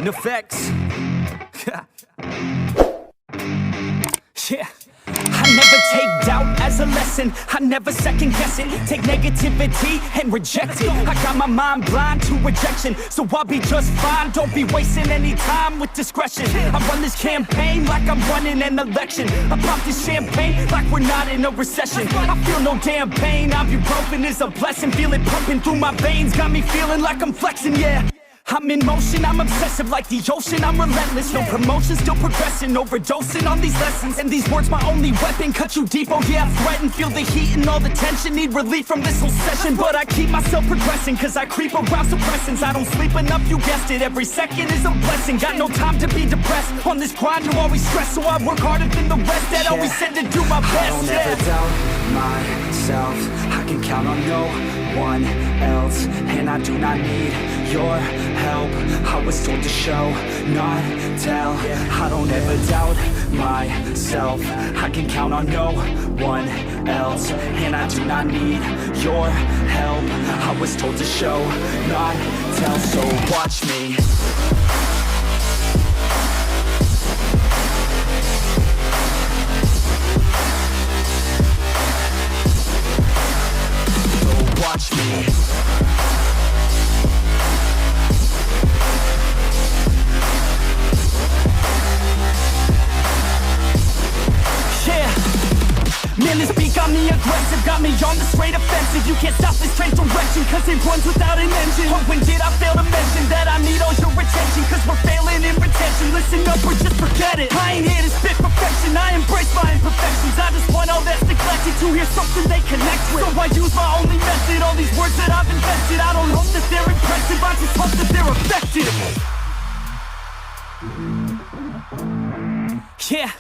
Effects. Yeah. I never take doubt as a lesson. I never second guess it. Take negativity and reject it. I got my mind blind to rejection, so I'll be just fine. Don't be wasting any time with discretion. I run this campaign like I'm running an election. I pop this champagne like we're not in a recession. I feel no damn pain. Ibuprofen is a blessing. Feel it pumping through my veins. Got me feeling like I'm flexing, yeah. I'm in motion, I'm obsessive like the ocean, I'm relentless. No promotion, still progressing, overdosing on these lessons. And these words my only weapon, cut you deep, oh yeah, I threaten. Feel the heat and all the tension, need relief from this whole session. But I keep myself progressing, cause I creep around suppressants. I don't sleep enough, you guessed it, every second is a blessing. Got no time to be depressed, on this grind you always stress. So I work harder than the rest, that always said to do my best. I don't ever doubt myself, I can count on no one else. And I do not need your help, I was told to show, not tell. I don't ever doubt myself, I can count on no one else. And I do not need your help, I was told to show, not tell. So watch me. So watch me. Man, this beat got me aggressive, got me on the straight offensive. You can't stop this train direction, cause it runs without an engine. But when did I fail to mention that I need all your attention? Cause we're failing in retention, listen up or just forget it. I ain't here to spit perfection, I embrace my imperfections. I just want all that's neglected to hear something they connect with. So I use my only method, all these words that I've invented. I don't hope that they're impressive, I just hope that they're effective. Yeah,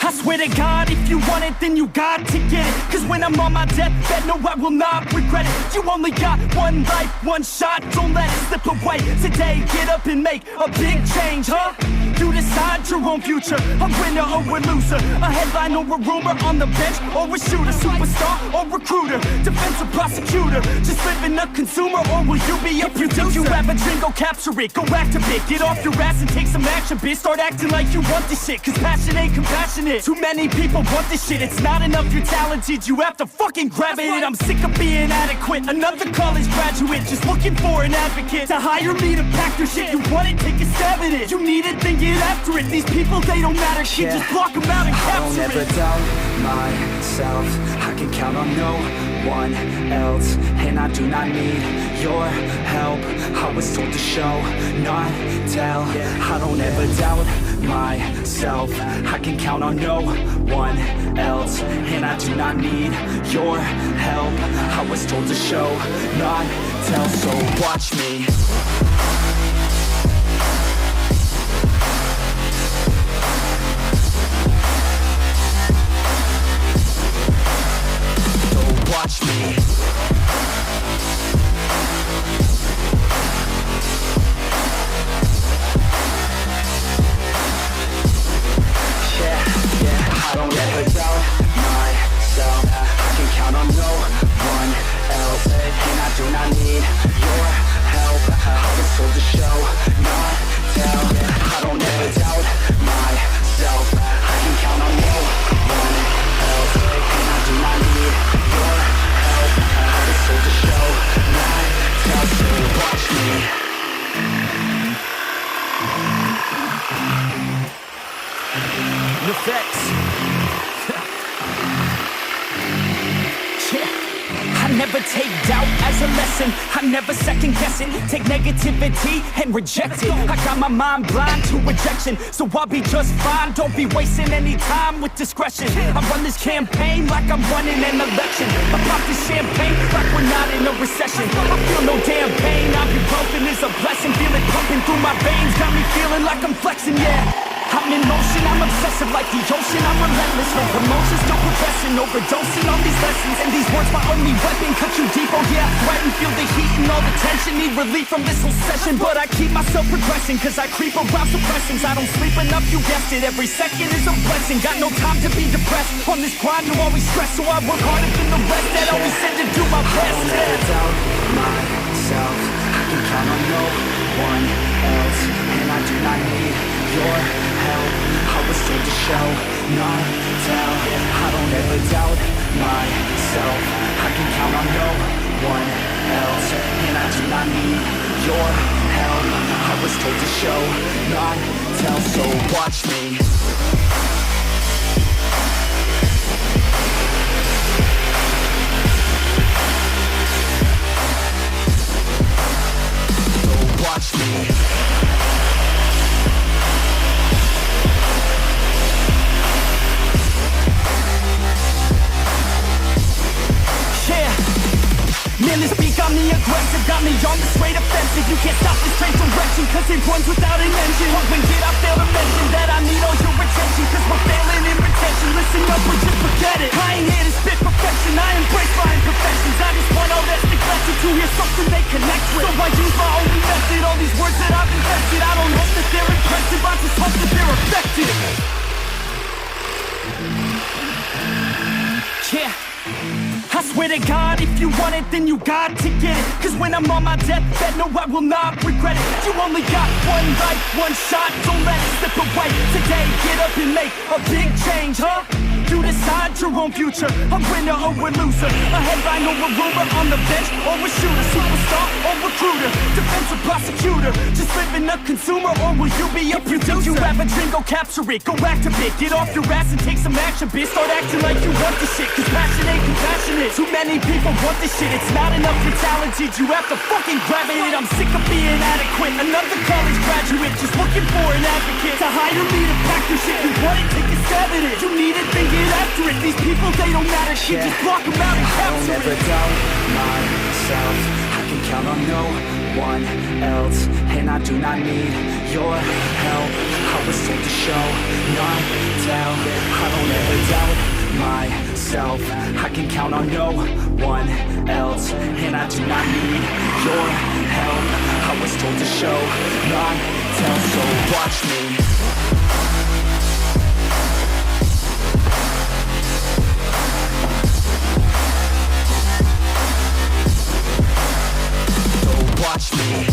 I swear to God, if you want it, then you got to get it. Cause when I'm on my deathbed, no, I will not regret it. You only got one life, one shot, don't let it slip away. Today, get up and make a big change, huh? You decide your own future, a winner or a loser, a headline or a rumor, on the bench or a shooter, superstar or recruiter, defensive prosecutor, just living a consumer, or will you be a producer? If you have a dream, go capture it, go activate, get off your ass and take some action, bitch. Start acting like you want this shit, cause passion ain't compassionate. Too many people want this shit, it's not enough you're talented, you have to fucking grab it. I'm sick of being adequate, another college graduate, just looking for an advocate to hire me to pack their shit. You want it, take a stab at it, you need it, then get after it. These people, they don't matter, shit, just block them out and capture it. I don't ever doubt myself, I can count on no one else. And I do not need your help, I was told to show, not tell. I don't ever doubt myself, I can count on no one else. And I do not need your help, I was told to show, not tell. So watch me. Watch me. I don't ever doubt myself, I can count on no one else. And I do not need your help, I was told to show, not tell. I don't ever doubt myself, I can count on no one else. And I do not need your help, I was told to show, not tell. So watch me. Effects. I never take doubt as a lesson, I never second guess it. Take negativity and reject it. I got my mind blind to rejection, so I'll be just fine. Don't be wasting any time with discretion. I run this campaign like I'm running an election. I pop this champagne like we're not in a recession. I feel no damn pain, ibuprofen is a blessing. Feel it pumping through my veins, got me feeling like I'm flexing, yeah. I'm in motion, I'm obsessive like the ocean, I'm relentless. No promotion, still progressing, overdosing on these lessons. And these words my only weapon, cut you deep, oh yeah, I threaten. Feel the heat and all the tension, need relief from this whole session. But I keep myself progressing, cause I creep around suppressings. I don't sleep enough, you guessed it, every second is a blessing. Got no time to be depressed, on this grind you always stress. So I work harder than the rest, that always said to do my best. I don't ever doubt myself, I can count on no one else. And I do not need your help, I was told to show, not tell. I don't ever doubt myself, I can count on no one else. And I do not need your help, I was told to show, not tell. So watch me. Watch me. Yeah. Man, this beat got me aggressive, got me on the straight offensive. You can't stop this train direction, cause it runs without an engine. When did I fail to mention that I need all your attention? Cause we're failing in retention, listen up or just forget it. I ain't here to spit perfection, I embrace my imperfections. I just want all that's neglected to hear something they connect with. So I use my only method, all these words that I've invested. I don't hope that they're impressive, I just hope that they're effective. Yeah. I swear to God, if you want it, then you got to get it. Cause when I'm on my deathbed, no, I will not regret it. You only got one life, one shot, don't let it slip away. Today, get up and make a big change, huh? You decide your own future, a winner or a loser, a headline or a rumor, on the bench or a shooter, superstar or recruiter, defensive prosecutor, just living a consumer, or will you be a producer? If you have a dream, go capture it, go activate, get off your ass and take some action, bitch. Start acting like you want this shit, cause passion ain't compassionate. Too many people want this shit, it's not enough you're talented, you have to fucking grab it. I'm sick of being adequate, another college graduate, just looking for an advocate to hire me to pack your shit. You want it, take a stab at it, you need it, then get after it. These people, they don't matter shit, just block them out and capture it. I don't ever doubt myself, I can count on no one else. And I do not need your help, I was told to show, not tell. I don't ever doubt myself, I can count on no one else. And I do not need your help, I was told to show, not tell. So watch me. Watch me.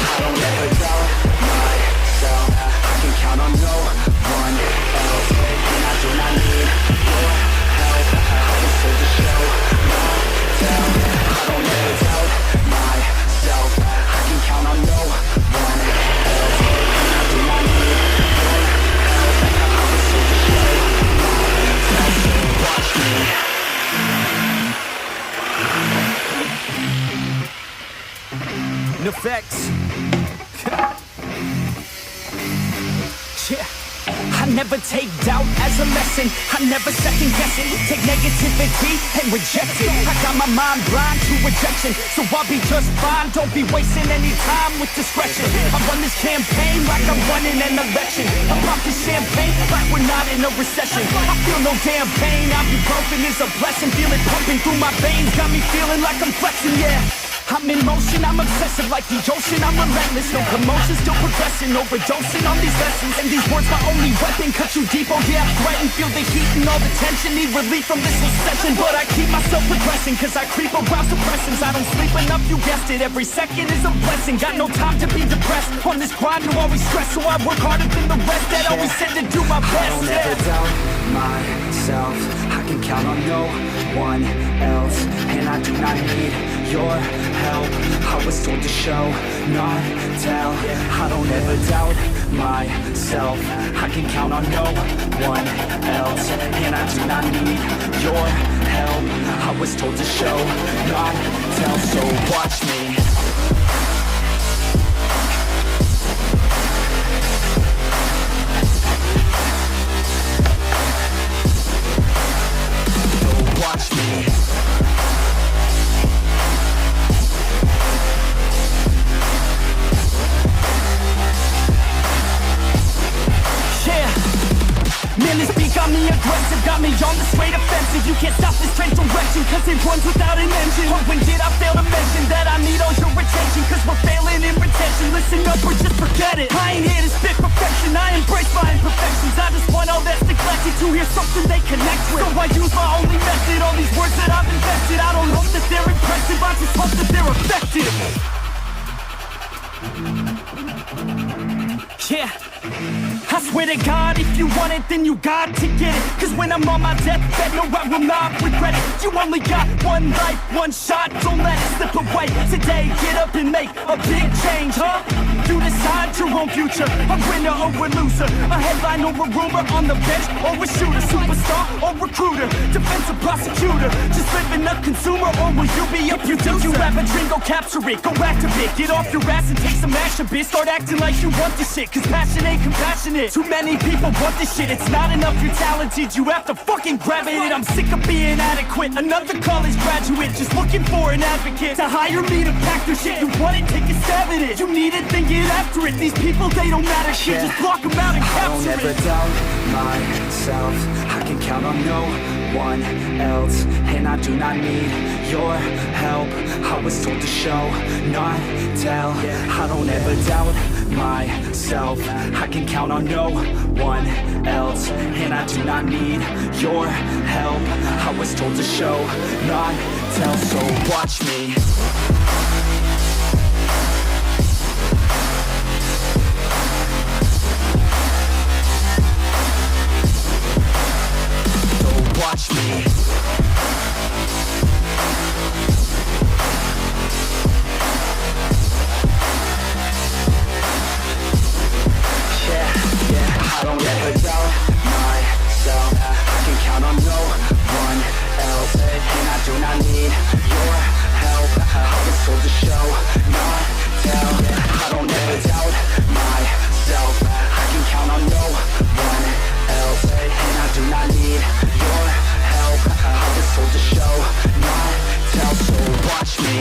I don't ever doubt myself, I can count on no one else. And I do not need your help, I was told to show, not tell. I don't ever doubt myself, I can count on no one else. And I do not need your help, I was told to show, not tell. Watch me. Effects. Yeah. I never take doubt as a lesson, I never second guess it. Take negativity and reject it. I got my mind blind to rejection, so I'll be just fine. Don't be wasting any time with discretion. I run this campaign like I'm running an election. I pop this champagne like we're not in a recession. I feel no damn pain, ibuprofen is a blessing. Feel it pumping through my veins, got me feeling like I'm flexing, yeah. I'm in motion, I'm obsessive like the ocean, I'm relentless. No promotion, still progressing, overdosing on these lessons. And these words my only weapon, cut you deep, oh yeah, I threaten. Feel the heat and all the tension, need relief from this whole session. But I keep myself progressing, cause I creep around suppressings. I don't sleep enough, you guessed it, every second is a blessing. Got no time to be depressed, on this grind you always stress. So I work harder than the rest, that always said to do my best. I don't ever doubt myself, I can count on no one else. And I do not need your help, I was told to show, not tell. I don't ever doubt myself, I can count on no one else. And I do not need your help, I was told to show, not tell. So watch me. Watch me. got me on the straight offensive. You can't stop this train direction, cause it runs without an engine. Or when did I fail to mention that I need all your attention? Cause we're failing in retention. Listen up or just forget it. I ain't here to spit perfection, I embrace my imperfections. I just want all that's neglected to hear something they connect with. So I use my only method, all these words that I've invested. I don't hope that they're impressive, I just hope that they're effective. Yeah, I swear to God, if you want it, then you got to get it. Cause when I'm on my deathbed, no, I will not regret it. You only got one life, one shot, don't let it slip away. Today, get up and make a big change, huh? You decide your own future, a winner or a loser, a headline or a rumor, on the bench or a shooter, superstar or recruiter, defensive prosecutor, just living a consumer, or will you be a producer? If you have a dream, go capture it, go activate, get off your ass and take some action, bitch. Start acting like you want this shit, cause passion ain't compassionate. Too many people want this shit, it's not enough you're talented, you have to fucking grab it. I'm sick of being adequate, another college graduate, just looking for an advocate to hire me to pack their shit. You want it, take a stab at it, you need it, then get after it. These people, they don't matter shit, just block them out and capture it. I don't ever doubt myself, I can count on no one else, and I do not need your help. I was told to show, not tell. I don't ever doubt myself, I can count on no one else, and I do not need your help. I was told to show, not tell, so watch me. Watch me. I don't ever doubt myself, I can count on no one else, and I do not need your help. I was told to show, not tell. I don't ever doubt myself, I can count on no one else, and I do not need your help. I was told to show, not tell, so watch me.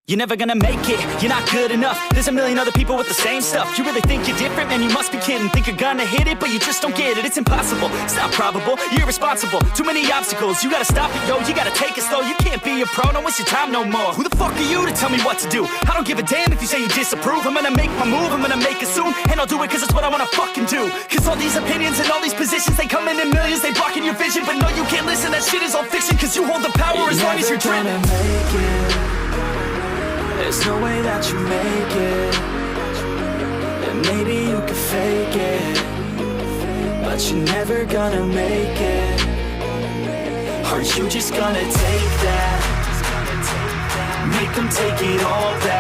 You're never gonna make it, you're not good enough. There's a million other people with the same stuff. You really think you're different? Man, you must be kidding. Think you're gonna hit it, but you just don't get it. It's impossible, it's not probable, you're irresponsible. Too many obstacles, you gotta stop it, yo. You gotta take it slow, you can't be a pro, don't waste your time no more. Who the fuck are you to tell me what to do? I don't give a damn if you say you disapprove. I'm gonna make my move, I'm gonna make it soon, and I'll do it cause it's what I wanna fucking do. Cause all these opinions and all these positions, they come in millions, they blocking your vision. But no, you can't listen, that shit is all fiction. Cause you hold the power as long as you're dreaming. There's no way that you make it, and maybe you can fake it, but you're never gonna make it. Aren't you just gonna take that? Make them take it all back.